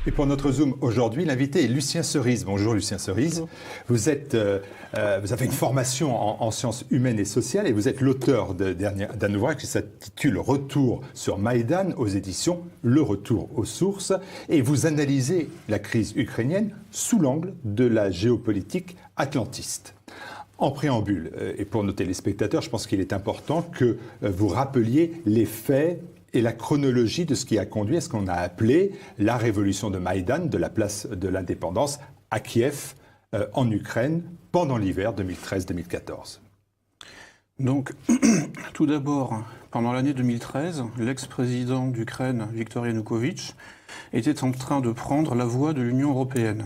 Et pour notre Zoom aujourd'hui, l'invité est Lucien Cerise. Bonjour Lucien Cerise. Bonjour. Vous avez une formation en sciences humaines et sociales et vous êtes l'auteur d'un ouvrage qui s'intitule Retour sur Maïdan aux éditions Le Retour aux sources. Et vous analysez la crise ukrainienne sous l'angle de la géopolitique atlantiste. En préambule, et pour nos téléspectateurs, je pense qu'il est important que vous rappeliez les faits et la chronologie de ce qui a conduit à ce qu'on a appelé la révolution de Maïdan, de la place de l'indépendance à Kiev, en Ukraine, pendant l'hiver 2013-2014. Donc, tout d'abord, pendant l'année 2013, l'ex-président d'Ukraine, Viktor Yanukovych, était en train de prendre la voie de l'Union européenne.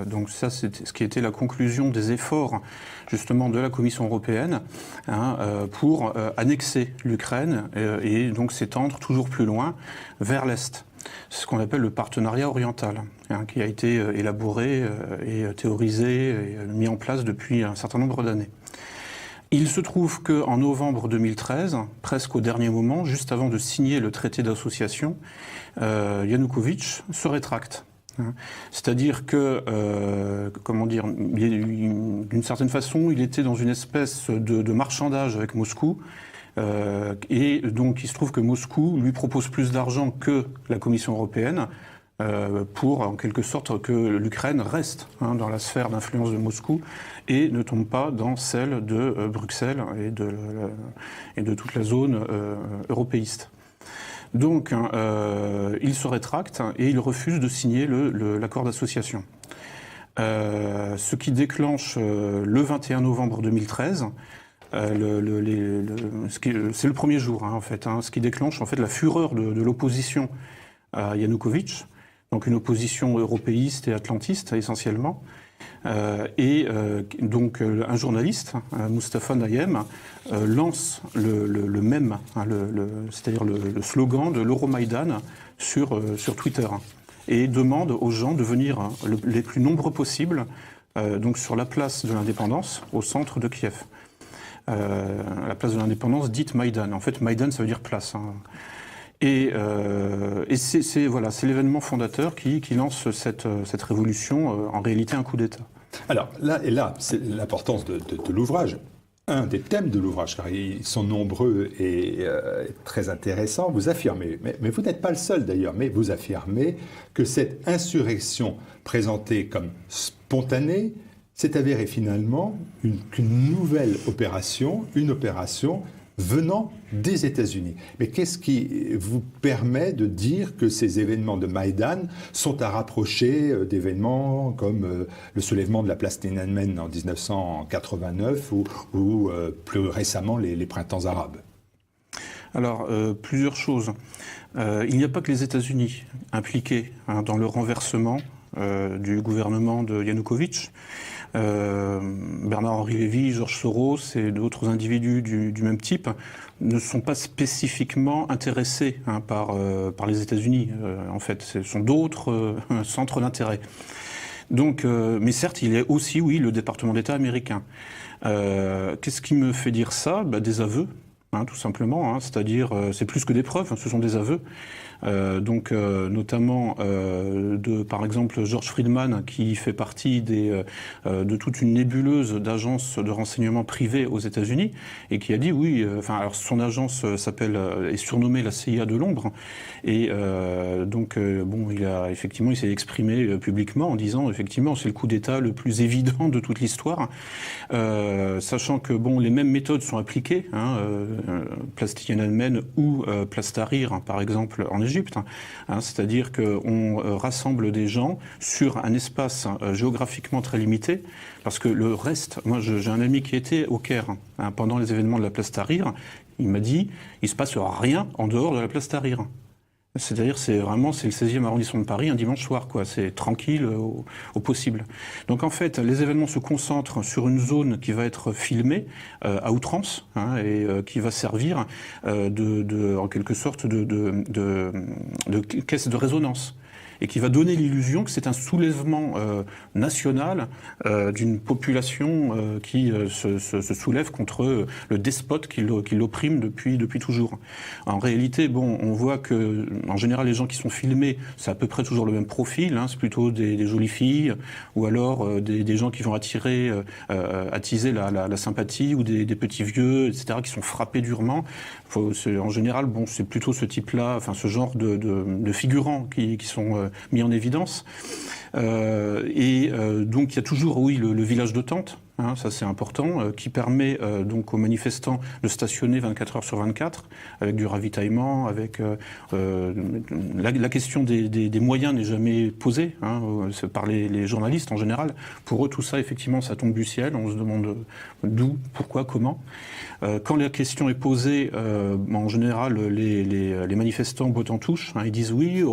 Donc ça, c'est ce qui était la conclusion des efforts justement de la Commission européenne pour annexer l'Ukraine et donc s'étendre toujours plus loin vers l'Est. C'est ce qu'on appelle le partenariat oriental, qui a été élaboré et théorisé et mis en place depuis un certain nombre d'années. Il se trouve qu'en novembre 2013, presque au dernier moment, juste avant de signer le traité d'association, Yanukovych se rétracte. C'est-à-dire que, d'une certaine façon, il était dans une espèce de marchandage avec Moscou, et donc il se trouve que Moscou lui propose plus d'argent que la Commission européenne pour, en quelque sorte, que l'Ukraine reste dans la sphère d'influence de Moscou et ne tombe pas dans celle de Bruxelles et de toute la zone européiste. Donc, il se rétracte et il refuse de signer l'accord d'association. Ce qui déclenche le 21 novembre 2013, c'est le premier jour en fait, ce qui déclenche en fait la fureur de l'opposition à Yanukovych, donc une opposition européiste et atlantiste essentiellement. Donc un journaliste, Mustafa Nayem, lance le mème, c'est-à-dire le slogan de l'Euromaïdan sur Twitter et demande aux gens de venir les plus nombreux possibles donc sur la place de l'indépendance au centre de Kiev. La place de l'indépendance dite Maïdan. En fait, Maïdan, ça veut dire place. Et c'est l'événement fondateur qui lance cette révolution, en réalité un coup d'État. Alors là, c'est l'importance de l'ouvrage. Un des thèmes de l'ouvrage, car ils sont nombreux et très intéressants, vous affirmez, mais vous n'êtes pas le seul d'ailleurs, mais vous affirmez que cette insurrection présentée comme spontanée s'est avérée finalement qu'une nouvelle opération, une opération venant des États-Unis. Mais qu'est-ce qui vous permet de dire que ces événements de Maïdan sont à rapprocher d'événements comme le soulèvement de la place Tiananmen en 1989 ou plus récemment les printemps arabes? Alors, plusieurs choses. Il n'y a pas que les États-Unis impliqués dans le renversement du gouvernement de Yanukovych. Bernard-Henri Lévy, Georges Soros et d'autres individus du même type ne sont pas spécifiquement intéressés par les États-Unis. En fait, ce sont d'autres centres d'intérêt. Donc, mais certes, il y a aussi, oui, le département d'État américain. Qu'est-ce qui me fait dire ça? Des aveux. Tout simplement, c'est-à-dire, c'est plus que des preuves, ce sont des aveux. Notamment par exemple, George Friedman, qui fait partie de toute une nébuleuse d'agences de renseignement privées aux États-Unis, et qui a dit oui. Alors son agence est surnommée la CIA de l'ombre, et il s'est exprimé publiquement en disant effectivement c'est le coup d'État le plus évident de toute l'histoire, sachant que les mêmes méthodes sont appliquées. Place Tiananmen ou place Tahrir, par exemple, en Égypte. C'est-à-dire qu'on rassemble des gens sur un espace géographiquement très limité, parce que le reste... Moi, j'ai un ami qui était au Caire pendant les événements de la place Tahrir. Il m'a dit, il ne se passe rien en dehors de la place Tahrir. C'est-à-dire, c'est le 16e arrondissement de Paris, un dimanche soir, quoi. C'est tranquille au possible. Donc, en fait, les événements se concentrent sur une zone qui va être filmée à outrance, et qui va servir en quelque sorte de caisse de résonance. et qui va donner l'illusion que c'est un soulèvement national d'une population qui se soulève contre le despote qui l'opprime depuis toujours. En réalité, bon, on voit que en général les gens qui sont filmés, c'est à peu près toujours le même profil, c'est plutôt des jolies filles ou alors des gens qui vont attiser la sympathie, ou des petits vieux, etc., qui sont frappés durement. En général, bon, c'est plutôt ce type-là, enfin ce genre de figurants qui sont mis en évidence. Donc il y a toujours, oui, le village de tente. Ça c'est important, qui permet donc aux manifestants de stationner 24 heures sur 24, avec du ravitaillement, avec la question des moyens n'est jamais posée par les journalistes en général. Pour eux, tout ça, effectivement, ça tombe du ciel. On se demande d'où, pourquoi, comment. Quand la question est posée, en général, les manifestants bottent en touche. Ils disent oui,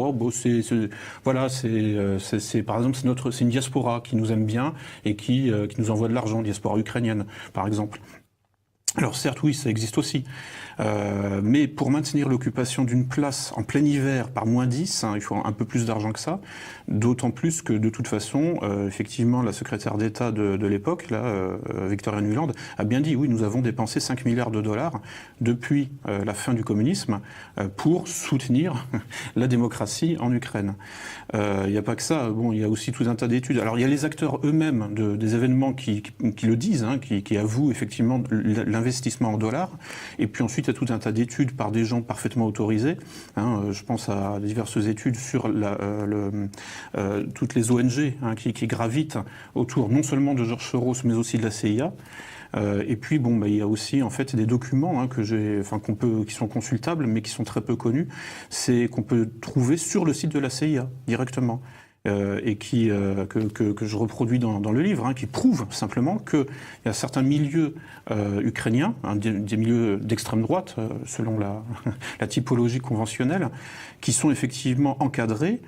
par exemple, c'est une diaspora qui nous aime bien et qui nous envoie de l'argent. Diaspora ukrainienne, par exemple. Alors certes, oui, ça existe aussi. Mais pour maintenir l'occupation d'une place en plein hiver par -10, il faut un peu plus d'argent que ça. D'autant plus que, de toute façon, effectivement, la secrétaire d'État de l'époque, Victoria Nuland, a bien dit, oui, nous avons dépensé 5 milliards de dollars depuis la fin du communisme pour soutenir la démocratie en Ukraine. Il n'y a pas que ça. Bon, il y a aussi tout un tas d'études. Alors, il y a les acteurs eux-mêmes des événements qui le disent, qui avouent effectivement l'investissement en dollars. Et puis ensuite, il y a tout un tas d'études par des gens parfaitement autorisés. Je pense à diverses études sur toutes les ONG qui gravitent autour non seulement de George Soros, mais aussi de la CIA. Et puis, bon, il y a aussi en fait des documents qui sont consultables, mais qui sont très peu connus. C'est qu'on peut trouver sur le site de la CIA directement. Et que je reproduis dans le livre, qui prouvent simplement qu'il y a certains milieux ukrainiens, des milieux d'extrême droite, selon la typologie conventionnelle, qui sont effectivement encadrés,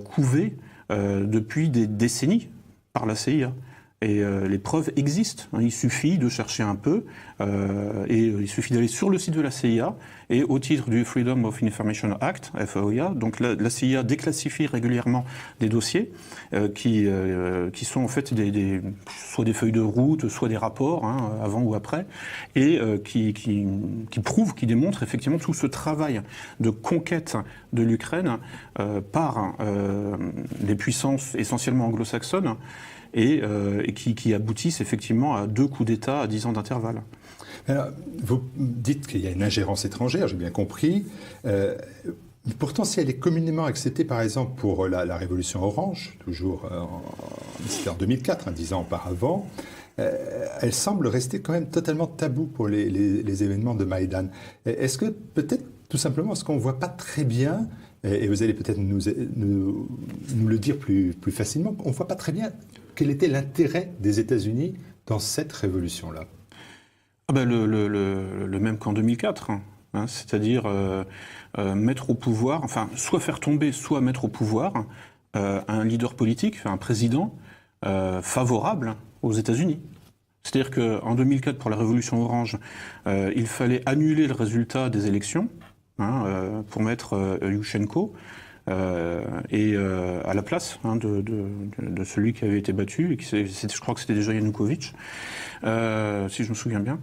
couvés depuis des décennies par la CIA. Et les preuves existent. Il suffit de chercher un peu, et il suffit d'aller sur le site de la CIA, et au titre du Freedom of Information Act, FOIA, donc la CIA déclassifie régulièrement des dossiers qui sont en fait soit des feuilles de route, soit des rapports, avant ou après, et qui prouvent, qui démontrent effectivement tout ce travail de conquête de l'Ukraine par des puissances essentiellement anglo-saxonnes, et qui aboutissent effectivement à 2 coups d'État à 10 ans d'intervalle. Alors, vous dites qu'il y a une ingérence étrangère, j'ai bien compris. Pourtant, si elle est communément acceptée, par exemple, pour la Révolution Orange, toujours c'était en 2004, 10 ans auparavant, elle semble rester quand même totalement taboue pour les événements de Maïdan. Est-ce que peut-être, tout simplement, parce qu'on ne voit pas très bien, et vous allez peut-être nous le dire plus facilement, on ne voit pas très bien quel était l'intérêt des États-Unis dans cette révolution-là? Le même qu'en 2004, c'est-à-dire mettre au pouvoir, enfin, soit faire tomber, soit mettre au pouvoir un leader politique, un président favorable aux États-Unis. C'est-à-dire qu'en 2004, pour la révolution orange, il fallait annuler le résultat des élections pour mettre Yushchenko. À la place de celui qui avait été battu, et je crois que c'était déjà Yanukovych, si je me souviens bien.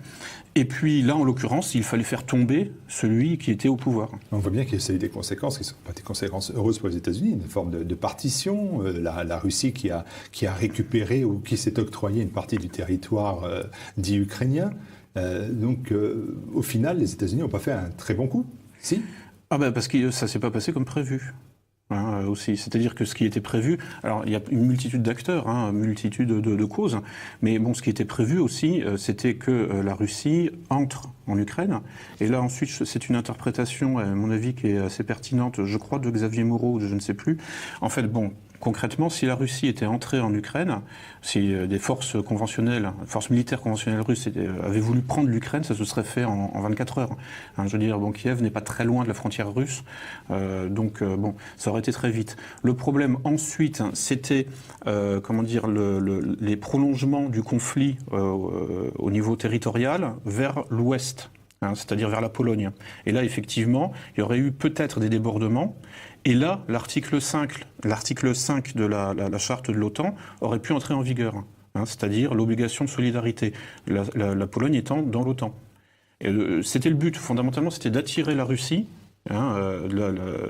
Et puis là, en l'occurrence, il fallait faire tomber celui qui était au pouvoir. On voit bien qu'il y a eu des conséquences qui ne sont pas des conséquences heureuses pour les États-Unis, une forme de partition, la Russie qui a récupéré ou qui s'est octroyé une partie du territoire dit ukrainien. Donc au final, les États-Unis n'ont pas fait un très bon coup, si ? Parce que ça ne s'est pas passé comme prévu. Aussi. C'est-à-dire que ce qui était prévu, alors il y a une multitude d'acteurs, une multitude de causes, mais bon, ce qui était prévu aussi, c'était que la Russie entre en Ukraine, et là ensuite c'est une interprétation, à mon avis, qui est assez pertinente, je crois, de Xavier Moreau, je ne sais plus. En fait, bon, concrètement, si la Russie était entrée en Ukraine, si des forces militaires conventionnelles russes avaient voulu prendre l'Ukraine, ça se serait fait en 24 heures. Je veux dire, bon, Kiev n'est pas très loin de la frontière russe, donc bon, ça aurait été très vite. Le problème ensuite, c'était, les prolongements du conflit au niveau territorial vers l'ouest. C'est-à-dire vers la Pologne. Et là, effectivement, il y aurait eu peut-être des débordements, Et là, l'article 5 de la charte de l'OTAN aurait pu entrer en vigueur, hein, c'est-à-dire l'obligation de solidarité, la Pologne étant dans l'OTAN. C'était le but, fondamentalement, c'était d'attirer la Russie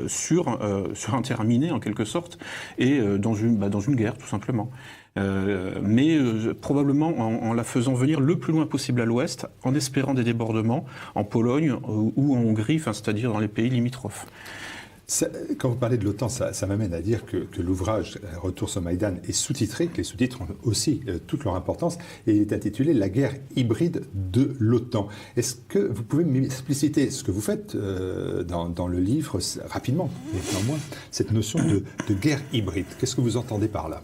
sur un terrain miné, en quelque sorte, et dans une guerre, tout simplement. Mais probablement en la faisant venir le plus loin possible à l'ouest, en espérant des débordements en Pologne ou en Hongrie, c'est-à-dire dans les pays limitrophes. Quand vous parlez de l'OTAN, ça m'amène à dire que l'ouvrage Retour sur Maïdan est sous-titré, que les sous-titres ont aussi toute leur importance, et il est intitulé La guerre hybride de l'OTAN. Est-ce que vous pouvez m'expliciter ce que vous faites dans le livre, rapidement, mais néanmoins, cette notion de guerre hybride? Qu'est-ce que vous entendez par là?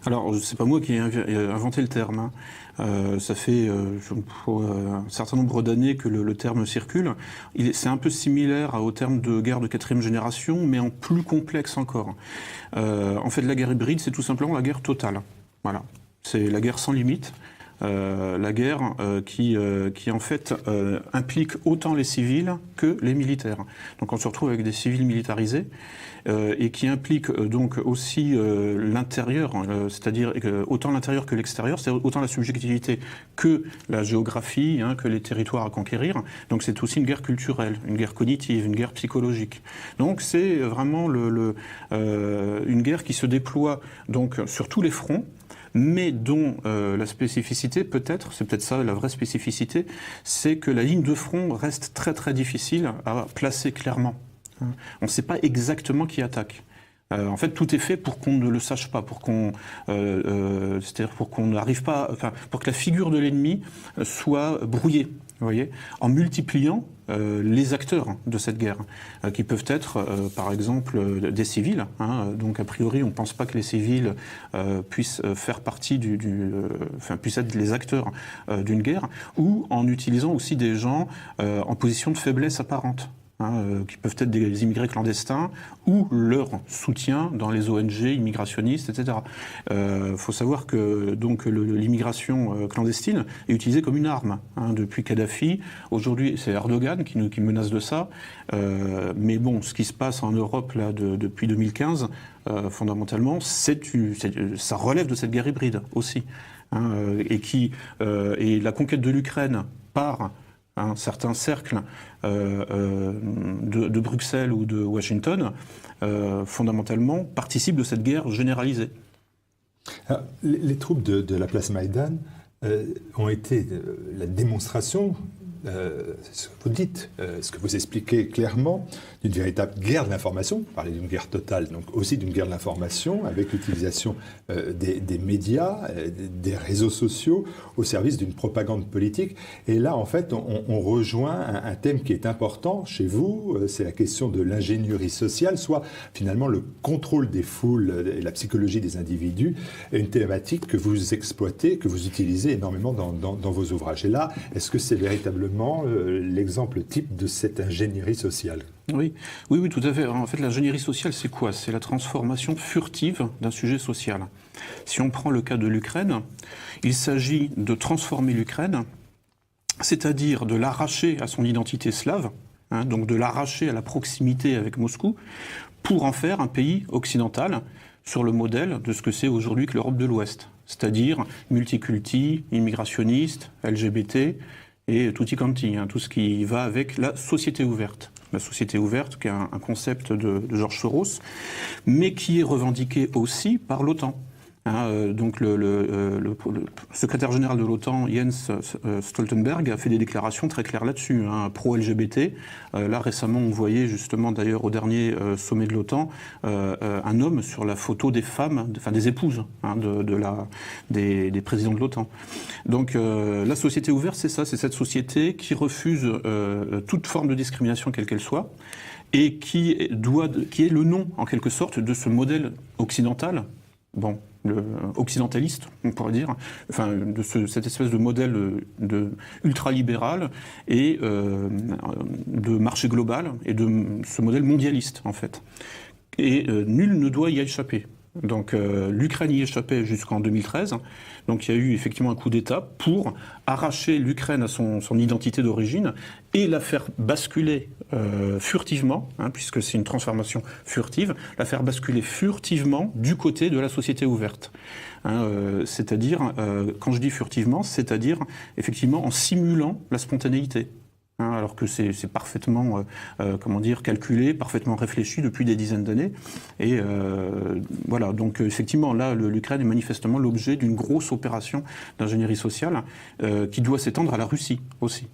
Alors, c'est pas moi qui ai inventé le terme, hein. Ça fait un certain nombre d'années que le terme circule. C'est un peu similaire au terme de guerre de 4e génération, mais en plus complexe encore. En fait, la guerre hybride, c'est tout simplement la guerre totale. Voilà. C'est la guerre sans limite. La guerre qui en fait implique autant les civils que les militaires. Donc on se retrouve avec des civils militarisés et qui implique donc aussi l'intérieur, c'est-à-dire autant l'intérieur que l'extérieur, c'est-à-dire autant la subjectivité que la géographie, hein, que les territoires à conquérir. Donc c'est aussi une guerre culturelle, une guerre cognitive, une guerre psychologique. Donc c'est vraiment une guerre qui se déploie donc sur tous les fronts, mais dont la spécificité peut-être, c'est peut-être ça la vraie spécificité, c'est que la ligne de front reste très très difficile à placer clairement. On ne sait pas exactement qui attaque. En fait, tout est fait pour qu'on ne le sache pas, c'est-à-dire pour qu'on n'arrive pas, enfin, pour que la figure de l'ennemi soit brouillée. Vous voyez, en multipliant les acteurs de cette guerre, qui peuvent être, par exemple, des civils. Hein, donc, a priori, on ne pense pas que les civils puissent faire partie puissent être les acteurs d'une guerre, ou en utilisant aussi des gens en position de faiblesse apparente. Qui peuvent être des immigrés clandestins ou leur soutien dans les ONG immigrationnistes, etc. Faut savoir que donc l'immigration clandestine est utilisée comme une arme depuis Kadhafi. Aujourd'hui, c'est Erdogan qui menace de ça. Mais bon, ce qui se passe en Europe là depuis 2015, fondamentalement, ça relève de cette guerre hybride aussi, et la conquête de l'Ukraine par certains cercles de Bruxelles ou de Washington, fondamentalement, participent de cette guerre généralisée. Alors, les troupes de la place Maïdan ont été la démonstration, ce que vous dites, ce que vous expliquez clairement, d'une véritable guerre de l'information. Vous parlez d'une guerre totale, donc aussi d'une guerre de l'information, avec l'utilisation des médias, des réseaux sociaux, au service d'une propagande politique. Et là, en fait, on rejoint un thème qui est important chez vous, c'est la question de l'ingénierie sociale, soit finalement le contrôle des foules et la psychologie des individus, une thématique que vous exploitez, que vous utilisez énormément dans vos ouvrages. Et là, est-ce que c'est véritablement l'exemple type de cette ingénierie sociale ? Oui, tout à fait. En fait, l'ingénierie sociale, c'est quoi? C'est la transformation furtive d'un sujet social. Si on prend le cas de l'Ukraine, il s'agit de transformer l'Ukraine, c'est-à-dire de l'arracher à son identité slave, donc de l'arracher à la proximité avec Moscou, pour en faire un pays occidental sur le modèle de ce que c'est aujourd'hui que l'Europe de l'Ouest, c'est-à-dire multiculti, immigrationniste, LGBT et tutti quanti, tout ce qui va avec la société ouverte. La société ouverte, qui est un concept de George Soros, mais qui est revendiqué aussi par l'OTAN. Donc le secrétaire général de l'OTAN, Jens Stoltenberg, a fait des déclarations très claires là-dessus, pro-LGBT. Là, récemment, on voyait justement, d'ailleurs, au dernier sommet de l'OTAN, un homme sur la photo des femmes, des épouses des présidents de l'OTAN. Donc la société ouverte, c'est ça, c'est cette société qui refuse toute forme de discrimination, quelle qu'elle soit, et qui est le nom, en quelque sorte, de ce modèle occidental, occidentaliste, on pourrait dire, de cette espèce de modèle de ultralibéral et de marché global et de ce modèle mondialiste, en fait. Et nul ne doit y échapper. Donc l'Ukraine y échappait jusqu'en 2013. Donc il y a eu effectivement un coup d'État pour arracher l'Ukraine à son identité d'origine et la faire basculer furtivement, puisque c'est une transformation furtive, la faire basculer furtivement du côté de la société ouverte. C'est-à-dire, quand je dis furtivement, c'est-à-dire effectivement en simulant la spontanéité. Alors que c'est parfaitement calculé, parfaitement réfléchi depuis des dizaines d'années. Et voilà, donc effectivement, là, l'Ukraine est manifestement l'objet d'une grosse opération d'ingénierie sociale qui doit s'étendre à la Russie aussi.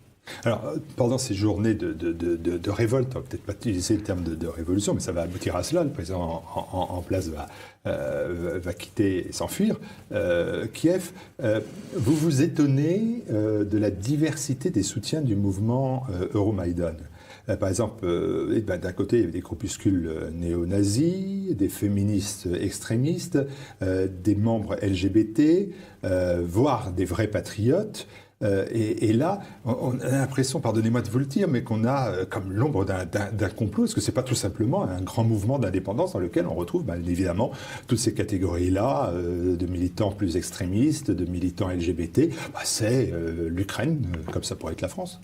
Alors, pendant ces journées de révolte, on va peut-être pas utiliser le terme de révolution, mais ça va aboutir à cela. Le président en place va quitter et s'enfuir. Kiev, vous vous étonnez de la diversité des soutiens du mouvement Euromaïdan. Par exemple, d'un côté, il y avait des groupuscules néo-nazis, des féministes extrémistes, des membres LGBT, voire des vrais patriotes. Et là, on a l'impression, pardonnez-moi de vous le dire, mais qu'on a comme l'ombre d'un complot. Est-ce que c'est pas tout simplement un grand mouvement d'indépendance dans lequel on retrouve, évidemment, toutes ces catégories-là, de militants plus extrémistes, de militants LGBT. C'est l'Ukraine, comme ça pourrait être la France.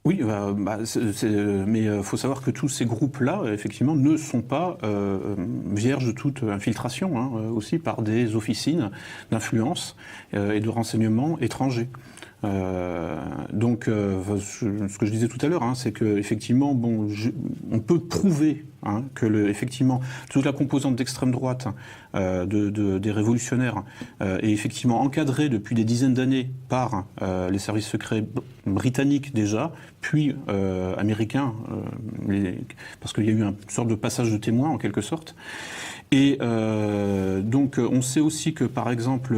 Oui, mais il faut savoir que tous ces groupes-là, effectivement, ne sont pas vierges de toute infiltration, aussi par des officines d'influence et de renseignement étrangers. Donc, ce que je disais tout à l'heure, c'est que effectivement, on peut prouver que effectivement toute la composante d'extrême droite des révolutionnaires est effectivement encadrée depuis des dizaines d'années par les services secrets britanniques déjà, puis américains, parce qu'il y a eu une sorte de passage de témoin en quelque sorte. Et donc, on sait aussi que, par exemple,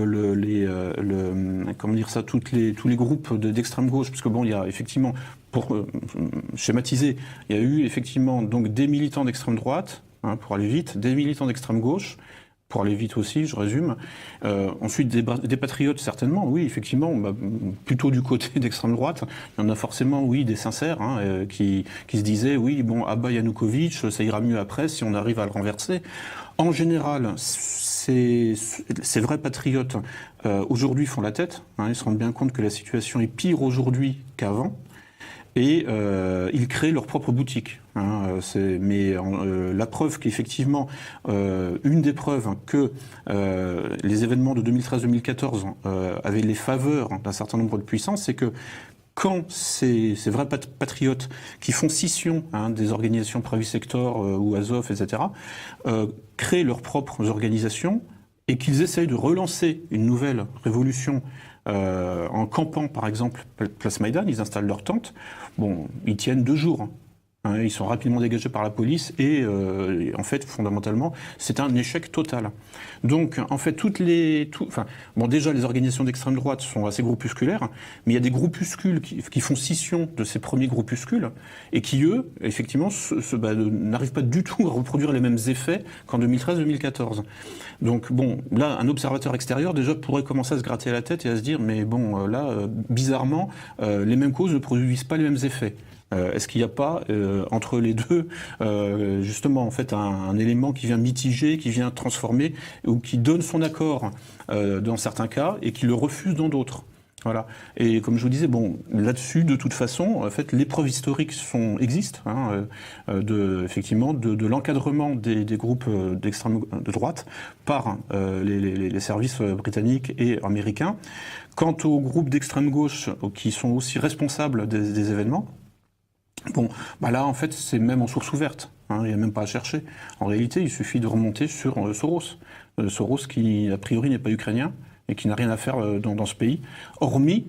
tous les groupes d'extrême gauche, parce que il y a effectivement, pour schématiser, il y a eu effectivement donc des militants d'extrême droite, pour aller vite, des militants d'extrême gauche, pour aller vite aussi, je résume. Ensuite, des patriotes, certainement, oui, effectivement, plutôt du côté d'extrême droite. Il y en a forcément, oui, des sincères, qui se disaient, oui, abat Yanukovych, ça ira mieux après si on arrive à le renverser. En général, ces vrais patriotes, aujourd'hui, font la tête. Ils se rendent bien compte que la situation est pire aujourd'hui qu'avant. Et ils créent leur propre boutique. La preuve qu'effectivement, une des preuves que les événements de 2013-2014 avaient les faveurs d'un certain nombre de puissances, c'est que quand ces vrais patriotes qui font scission des organisations Pravi Sector ou Azov, etc., créent leurs propres organisations et qu'ils essayent de relancer une nouvelle révolution en campant, par exemple, place Maïdan, ils installent leur tente. Ils tiennent 2 jours. Ils sont rapidement dégagés par la police et en fait, fondamentalement, c'est un échec total. Donc, en fait, déjà, les organisations d'extrême droite sont assez groupusculaires, mais il y a des groupuscules qui font scission de ces premiers groupuscules et qui, eux, effectivement, n'arrivent pas du tout à reproduire les mêmes effets qu'en 2013-2014. Donc, là, un observateur extérieur, déjà, pourrait commencer à se gratter la tête et à se dire, mais bizarrement, les mêmes causes ne produisent pas les mêmes effets. Est-ce qu'il n'y a pas entre les deux justement en fait un élément qui vient mitiger, qui vient transformer ou qui donne son accord dans certains cas et qui le refuse dans d'autres? Voilà. Et comme je vous disais, là-dessus, de toute façon, en fait, les preuves historiques existent, effectivement, de l'encadrement des groupes d'extrême de droite par les services britanniques et américains. Quant aux groupes d'extrême gauche qui sont aussi responsables des événements, là, en fait, c'est même en source ouverte. Il n'y a même pas à chercher. En réalité, il suffit de remonter sur Soros. Soros qui, a priori, n'est pas ukrainien et qui n'a rien à faire dans ce pays, hormis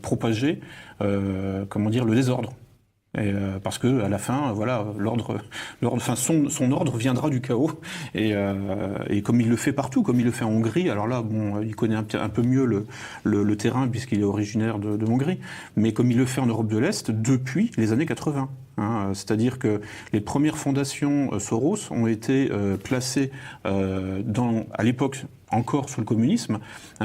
propager, le désordre. Parce que à la fin, son ordre viendra du chaos. Et comme il le fait partout, comme il le fait en Hongrie, alors là, il connaît un peu mieux le terrain puisqu'il est originaire de Hongrie, mais comme il le fait en Europe de l'Est depuis les années 80. C'est-à-dire que les premières fondations Soros ont été placées à l'époque encore sous le communisme.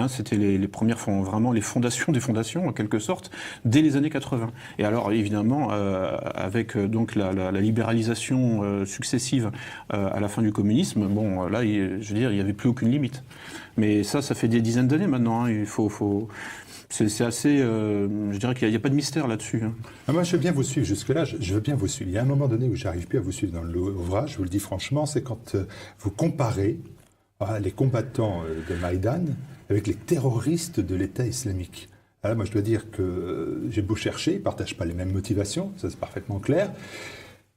C'était les premières, vraiment les fondations des fondations, en quelque sorte, dès les années 80. Et alors, évidemment, avec donc la libéralisation successive à la fin du communisme, bon, là, je veux dire, il n'y avait plus aucune limite. Mais ça fait des dizaines d'années maintenant. Il faut c'est assez... je dirais qu'il n'y a pas de mystère là-dessus. Moi, je veux bien vous suivre jusque-là, je veux bien vous suivre. Il y a un moment donné où j'arrive plus à vous suivre dans l'ouvrage, je vous le dis franchement, c'est quand vous comparez les combattants de Maïdan avec les terroristes de l'État islamique. Alors, moi, je dois dire que j'ai beau chercher, ils ne partagent pas les mêmes motivations, ça c'est parfaitement clair.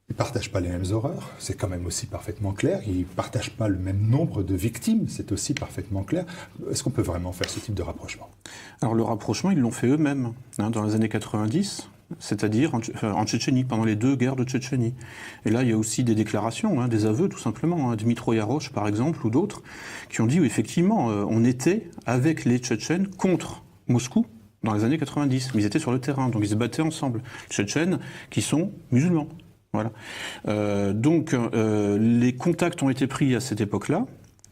Ils ne partagent pas les mêmes horreurs, c'est quand même aussi parfaitement clair. Ils ne partagent pas le même nombre de victimes, c'est aussi parfaitement clair. Est-ce qu'on peut vraiment faire ce type de rapprochement? Alors le rapprochement, ils l'ont fait eux-mêmes, dans les années 90, c'est-à-dire en Tchétchénie, pendant les 2 guerres de Tchétchénie. Et là, il y a aussi des déclarations, des aveux tout simplement, Dmitro Yarosh par exemple, ou d'autres, qui ont dit effectivement, on était avec les Tchétchènes contre Moscou dans les années 90, mais ils étaient sur le terrain, donc ils se battaient ensemble. Tchétchènes qui sont musulmans. Voilà. Donc les contacts ont été pris à cette époque-là,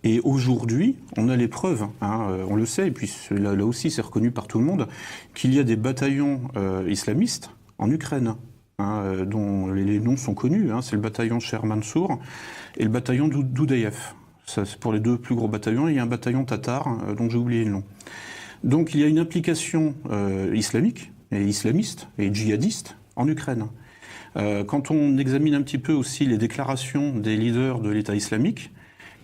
et aujourd'hui, on a les preuves, on le sait, et puis là aussi c'est reconnu par tout le monde, qu'il y a des bataillons islamistes en Ukraine, dont les noms sont connus, c'est le bataillon Cher Mansour et le bataillon Doudaïev. Ça, c'est pour les 2 plus gros bataillons, et il y a un bataillon tatar dont j'ai oublié le nom. Donc il y a une implication islamique, et islamiste, et djihadiste en Ukraine. Quand on examine un petit peu aussi les déclarations des leaders de l'État islamique,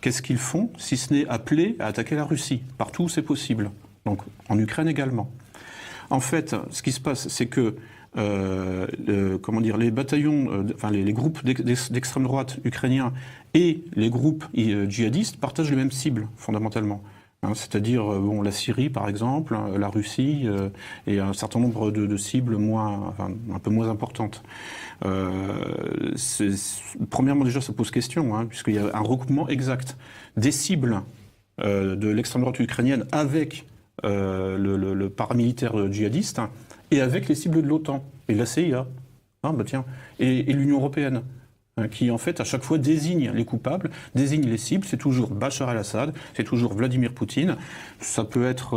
qu'est-ce qu'ils font si ce n'est appeler à attaquer la Russie, partout où c'est possible, donc en Ukraine également. En fait, ce qui se passe, c'est que les bataillons, les groupes d'extrême droite ukrainiens et les groupes djihadistes partagent les mêmes cibles, fondamentalement. C'est-à-dire la Syrie par exemple, la Russie et un certain nombre de cibles un peu moins importantes. Premièrement déjà ça pose question, puisqu'il y a un recoupement exact des cibles de l'extrême droite ukrainienne avec le paramilitaire djihadiste et avec les cibles de l'OTAN et la CIA, et l'Union européenne. Qui en fait à chaque fois désigne les coupables, désigne les cibles. C'est toujours Bachar el-Assad, c'est toujours Vladimir Poutine. Ça peut être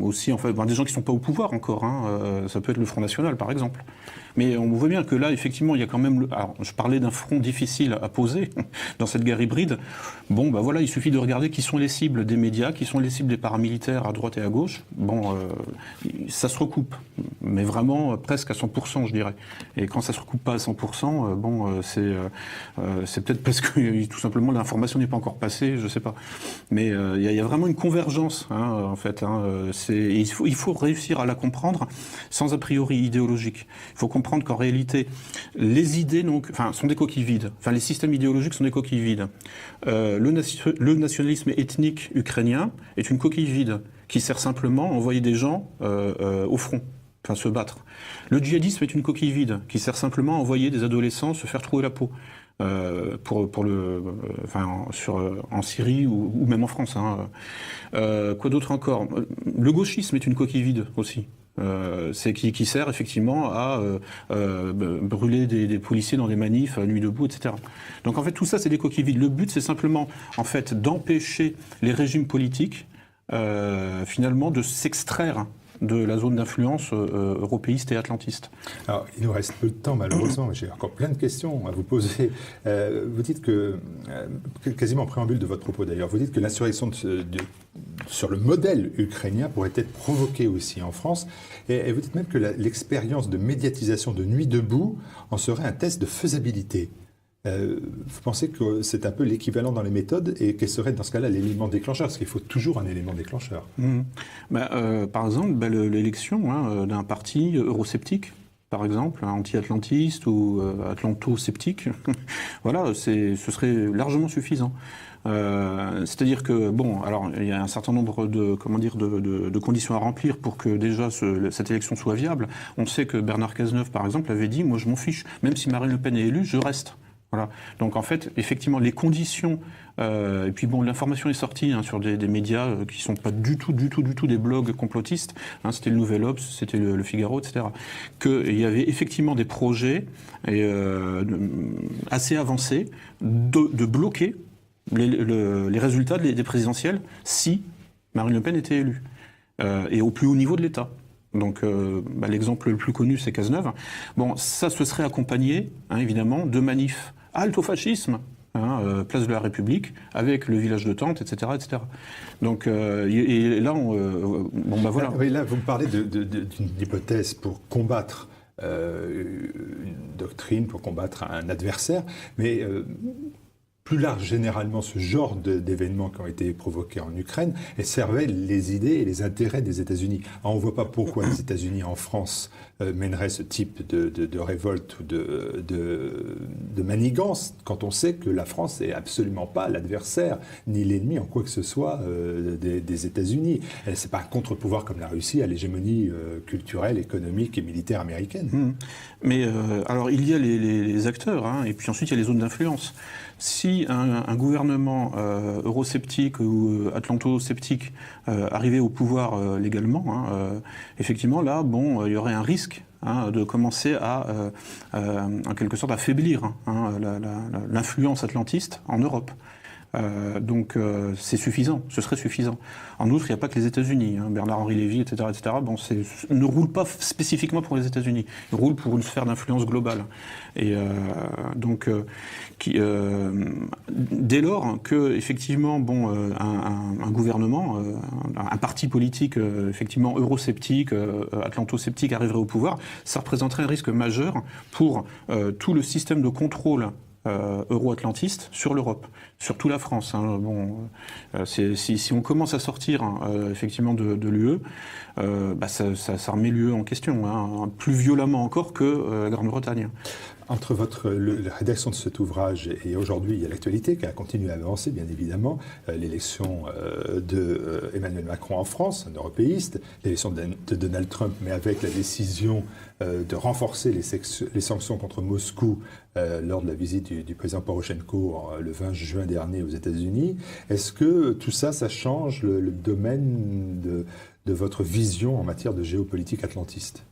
aussi des gens qui ne sont pas au pouvoir encore. Ça peut être le Front National par exemple. Mais on voit bien que là effectivement il y a quand même. Alors je parlais d'un front difficile à poser dans cette guerre hybride. Il suffit de regarder qui sont les cibles des médias, qui sont les cibles des paramilitaires à droite et à gauche. Ça se recoupe, mais vraiment presque à 100%, je dirais. Et quand ça se recoupe pas à 100%, c'est peut-être parce que tout simplement l'information n'est pas encore passée, je sais pas. Mais il y a vraiment une convergence, en fait. Il faut réussir à la comprendre sans a priori idéologique. Il faut comprendre qu'en réalité, les idées sont des coquilles vides. Les systèmes idéologiques sont des coquilles vides. Le nationalisme ethnique ukrainien est une coquille vide qui sert simplement à envoyer des gens au front. Se battre. Le djihadisme est une coquille vide qui sert simplement à envoyer des adolescents se faire trouer la peau en Syrie ou même en France. Quoi d'autre encore? Le gauchisme est une coquille vide aussi. C'est qui sert effectivement à brûler des policiers dans des manifs à nuit debout, etc. Donc en fait tout ça c'est des coquilles vides. Le but c'est simplement en fait d'empêcher les régimes politiques finalement de s'extraire de la zone d'influence européiste et atlantiste. Alors, il nous reste peu de temps, malheureusement, j'ai encore plein de questions à vous poser. Vous dites que, quasiment en préambule de votre propos d'ailleurs, vous dites que l'insurrection sur le modèle ukrainien pourrait être provoquée aussi en France, et vous dites même que l'expérience de médiatisation de Nuit debout en serait un test de faisabilité. Vous pensez que c'est un peu l'équivalent dans les méthodes et quel serait dans ce cas-là l'élément déclencheur? Parce qu'il faut toujours un élément déclencheur. Par exemple, l'élection d'un parti eurosceptique, par exemple, anti-atlantiste ou atlanto-sceptique, voilà, ce serait largement suffisant. C'est-à-dire que, il y a un certain nombre de conditions à remplir pour que déjà cette élection soit viable. On sait que Bernard Cazeneuve, par exemple, avait dit « Moi, je m'en fiche. Même si Marine Le Pen est élue, je reste. » Voilà. Donc en fait, effectivement, les conditions, et puis bon, l'information est sortie sur des médias qui sont pas du tout des blogs complotistes, c'était le Nouvel Obs, c'était le Figaro, etc., qu'il y avait effectivement des projets assez avancés de bloquer les résultats des présidentielles si Marine Le Pen était élue, et au plus haut niveau de l'État. Donc l'exemple le plus connu, c'est Cazeneuve. Bon, ça se serait accompagné, évidemment, de manifs halte au fascisme, place de la République, avec le village de Tente, etc., etc. Donc, et là, voilà. Oui, là, vous me parlez d'une hypothèse pour combattre une doctrine, pour combattre un adversaire, mais plus large, généralement, ce genre d'événements qui ont été provoqués en Ukraine servaient les idées et les intérêts des États-Unis. On ne voit pas pourquoi les États-Unis en France mèneraient ce type de révolte ou de manigance quand on sait que la France n'est absolument pas l'adversaire ni l'ennemi en quoi que ce soit des États-Unis. Ce n'est pas un contre-pouvoir comme la Russie à l'hégémonie culturelle, économique et militaire américaine. Mais alors, il y a les acteurs, et puis ensuite il y a les zones d'influence. Si un gouvernement eurosceptique ou atlanto-sceptique arrivait au pouvoir légalement, effectivement, là, il y aurait un risque de commencer à, en quelque sorte, affaiblir l'influence atlantiste en Europe. Donc c'est suffisant, ce serait suffisant. En outre, il n'y a pas que les États-Unis, Bernard-Henri Lévy, etc., etc. Ne roule pas spécifiquement pour les États-Unis, il roule pour une sphère d'influence globale. Et dès lors que effectivement, un gouvernement, un parti politique, effectivement eurosceptique, atlanto-sceptique arriverait au pouvoir, ça représenterait un risque majeur pour tout le système de contrôle euro-atlantiste sur l'Europe, surtout la France. Si on commence à sortir effectivement de l'UE, ça remet l'UE en question, plus violemment encore que la Grande-Bretagne. Entre la rédaction de cet ouvrage et aujourd'hui, il y a l'actualité qui a continué à avancer, bien évidemment. L'élection de Emmanuel Macron en France, un européiste, l'élection de Donald Trump, mais avec la décision de renforcer les sanctions contre Moscou lors de la visite du président Porochenko le 20 juin dernier aux États-Unis. Est-ce que tout ça, ça change le domaine de votre vision en matière de géopolitique atlantiste?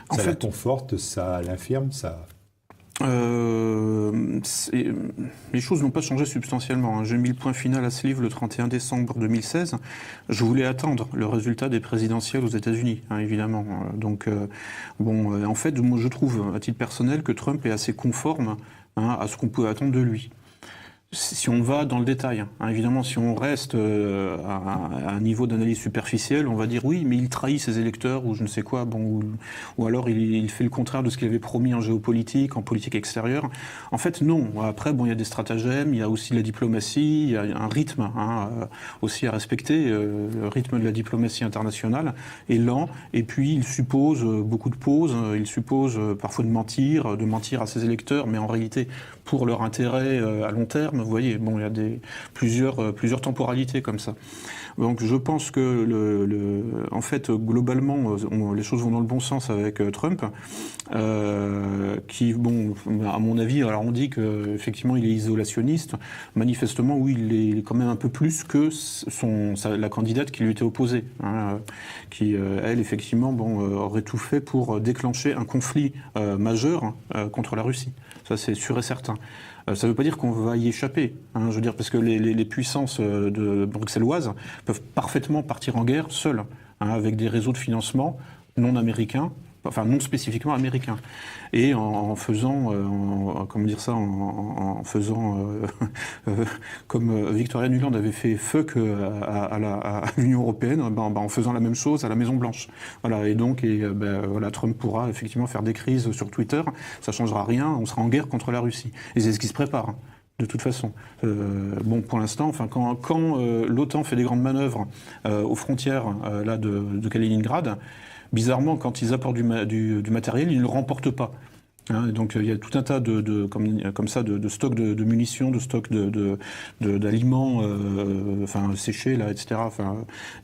Ça la conforte, ça l'infirme, ça... Les choses n'ont pas changé substantiellement. J'ai mis le point final à ce livre le 31 décembre 2016. Je voulais attendre le résultat des présidentielles aux États-Unis, évidemment. Donc, en fait, moi, je trouve, à titre personnel, que Trump est assez conforme à ce qu'on peut attendre de lui. Si on va dans le détail, évidemment, si on reste à un niveau d'analyse superficielle, on va dire oui, mais il trahit ses électeurs ou je ne sais quoi, ou alors il fait le contraire de ce qu'il avait promis en géopolitique, en politique extérieure. En fait, non. Après, il y a des stratagèmes, il y a aussi la diplomatie, il y a un rythme aussi à respecter. Le rythme de la diplomatie internationale est lent, et puis il suppose beaucoup de pauses, il suppose parfois de mentir à ses électeurs, mais en réalité pour leur intérêt à long terme. Vous voyez, il y a plusieurs temporalités comme ça. Donc je pense que en fait, globalement, les choses vont dans le bon sens avec Trump, qui, à mon avis, alors on dit qu'effectivement il est isolationniste. Manifestement, oui, il est quand même un peu plus que la candidate qui lui était opposée, qui, elle, effectivement, aurait tout fait pour déclencher un conflit majeur contre la Russie. Ça, c'est sûr et certain. Ça ne veut pas dire qu'on va y échapper, je veux dire, parce que les puissances bruxelloises peuvent parfaitement partir en guerre seules, avec des réseaux de financement non américains, enfin non spécifiquement américains, et en faisant, comme Victoria Nuland avait fait fuck à l'Union européenne, en faisant la même chose à la Maison Blanche. Voilà, et donc Trump pourra effectivement faire des crises sur Twitter, ça changera rien, on sera en guerre contre la Russie. Et c'est ce qui se prépare. De toute façon. Pour l'instant, quand l'OTAN fait des grandes manœuvres aux frontières de Kaliningrad, bizarrement, quand ils apportent du matériel, ils ne le remportent pas. Donc il y a tout un tas comme ça de stocks de munitions, de stocks d'aliments séchés là, etc.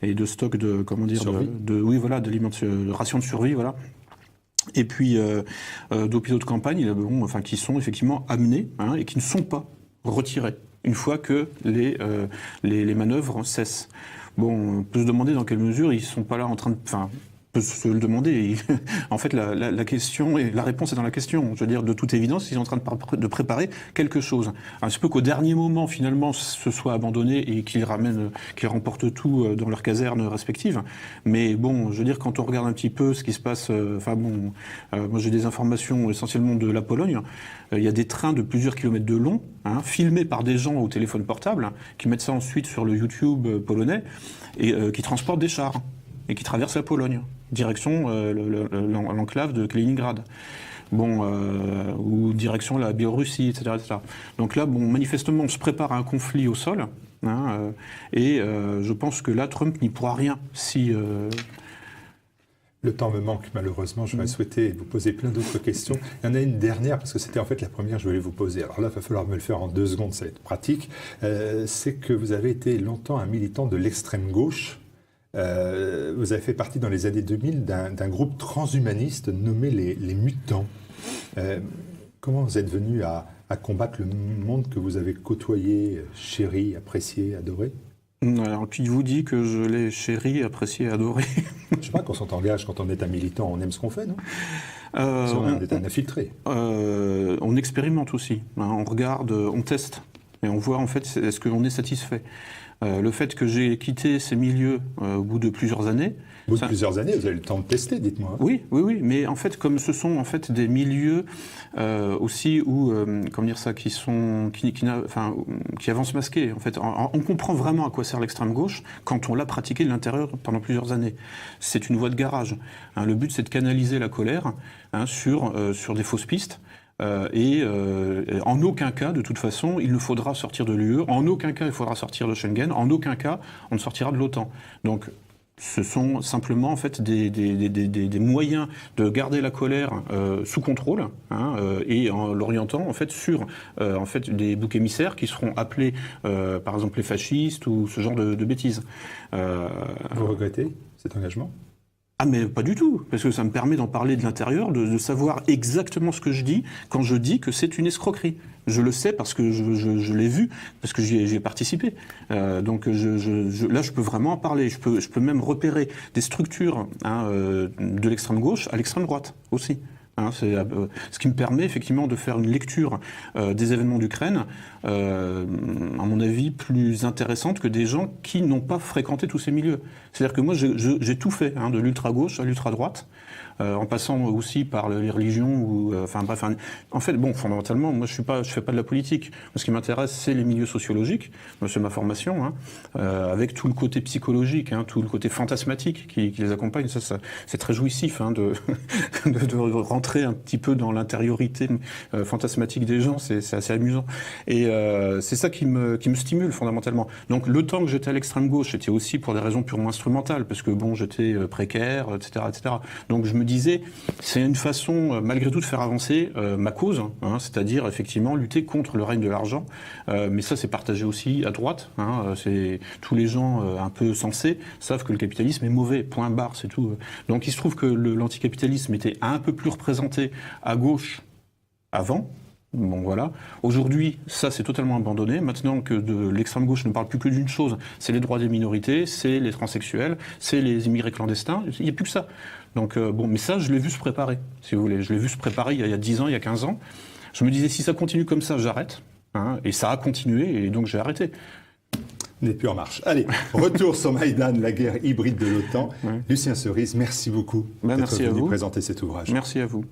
Et de stocks de rations de survie, voilà. et puis d'hôpitaux de campagne, enfin, qui sont effectivement amenés et qui ne sont pas retirés une fois que les manœuvres cessent. Bon, on peut se demander dans quelle mesure ils ne sont pas là en train de... Enfin, on peut se le demander. En fait, la question, et la réponse est dans la question. Je veux dire, de toute évidence, ils sont en train de préparer quelque chose. Il se peut qu'au dernier moment, finalement, ce soit abandonné et qu'ils remportent tout dans leurs casernes respectives. Mais bon, je veux dire, quand on regarde un petit peu ce qui se passe, moi j'ai des informations essentiellement de la Pologne. Il y a des trains de plusieurs kilomètres de long, filmés par des gens au téléphone portable, qui mettent ça ensuite sur le YouTube polonais et qui transportent des chars et qui traversent la Pologne, direction l'enclave de Kaliningrad. Ou direction la Biélorussie, etc., etc. Donc là, manifestement, on se prépare à un conflit au sol, et je pense que là, Trump n'y pourra rien si... Le temps me manque, malheureusement. J'aurais souhaité vous poser plein d'autres questions. Il y en a une dernière, parce que c'était en fait la première que je voulais vous poser. Alors là, il va falloir me le faire en 2 secondes, ça va être pratique. C'est que vous avez été longtemps un militant de l'extrême gauche. Vous avez fait partie dans les années 2000 d'un groupe transhumaniste nommé les Mutants. Comment vous êtes venu à combattre le monde que vous avez côtoyé, chéri, apprécié, adoré ? Alors, qui vous dit que je l'ai chéri, apprécié, adoré ? Je sais pas, quand on s'engage, quand on est un militant, on aime ce qu'on fait, non ? On est un infiltré. On expérimente aussi. On regarde, on teste. Et on voit, en fait, est-ce qu'on est satisfait. Le fait que j'ai quitté ces milieux au bout de plusieurs années... Au bout de plusieurs années, vous avez le temps de tester, dites-moi. Oui, mais en fait, comme ce sont en fait des milieux aussi où, comment dire ça, qui avancent masqués. En fait, on comprend vraiment à quoi sert l'extrême gauche quand on l'a pratiqué de l'intérieur pendant plusieurs années. C'est une voie de garage. Le but, c'est de canaliser la colère sur des fausses pistes. En aucun cas, de toute façon, il ne faudra sortir de l'UE, en aucun cas il faudra sortir de Schengen, en aucun cas on ne sortira de l'OTAN. Donc ce sont simplement en fait des moyens de garder la colère sous contrôle et en l'orientant en fait sur des boucs émissaires qui seront appelés par exemple les fascistes ou ce genre de bêtises. Vous regrettez cet engagement ? Ah mais pas du tout, parce que ça me permet d'en parler de l'intérieur, de savoir exactement ce que je dis quand je dis que c'est une escroquerie. Je le sais parce que je l'ai vu, parce que j'y ai participé. Donc là, je peux vraiment en parler. Je peux même repérer des structures de l'extrême gauche à l'extrême droite aussi. C'est ce qui me permet effectivement de faire une lecture des événements d'Ukraine, à mon avis, plus intéressante que des gens qui n'ont pas fréquenté tous ces milieux. C'est-à-dire que moi, j'ai tout fait, de l'ultra-gauche à l'ultra-droite, en passant aussi par les religions, en fait, fondamentalement, moi, je fais pas de la politique. Moi, ce qui m'intéresse, c'est les milieux sociologiques, c'est ma formation, avec tout le côté psychologique, tout le côté fantasmatique qui les accompagne. Ça, c'est très jouissif, de rentrer un petit peu dans l'intériorité fantasmatique des gens, c'est assez amusant. Et c'est ça qui me stimule fondamentalement. Donc le temps que j'étais à l'extrême gauche, c'était aussi pour des raisons purement instrumentales, parce que j'étais précaire, etc., etc. Donc je me disais, c'est une façon malgré tout de faire avancer ma cause, c'est-à-dire effectivement lutter contre le règne de l'argent. Mais ça c'est partagé aussi à droite. C'est tous les gens un peu sensés savent que le capitalisme est mauvais. Point barre, c'est tout. Donc il se trouve que l'anticapitalisme était un peu plus représenté à gauche avant. Voilà. Aujourd'hui, ça c'est totalement abandonné. Maintenant que l'extrême gauche ne parle plus que d'une chose, c'est les droits des minorités, c'est les transsexuels, c'est les immigrés clandestins, il n'y a plus que ça. Donc mais ça, je l'ai vu se préparer, si vous voulez. Je l'ai vu se préparer il y a 10 ans, il y a 15 ans. Je me disais, si ça continue comme ça, j'arrête. Et ça a continué, et donc j'ai arrêté. N'est plus en marche. Allez, retour sur Maïdan, la guerre hybride de l'OTAN. Ouais. Lucien Cerise, merci beaucoup d'être venu présenter cet ouvrage. Merci à vous.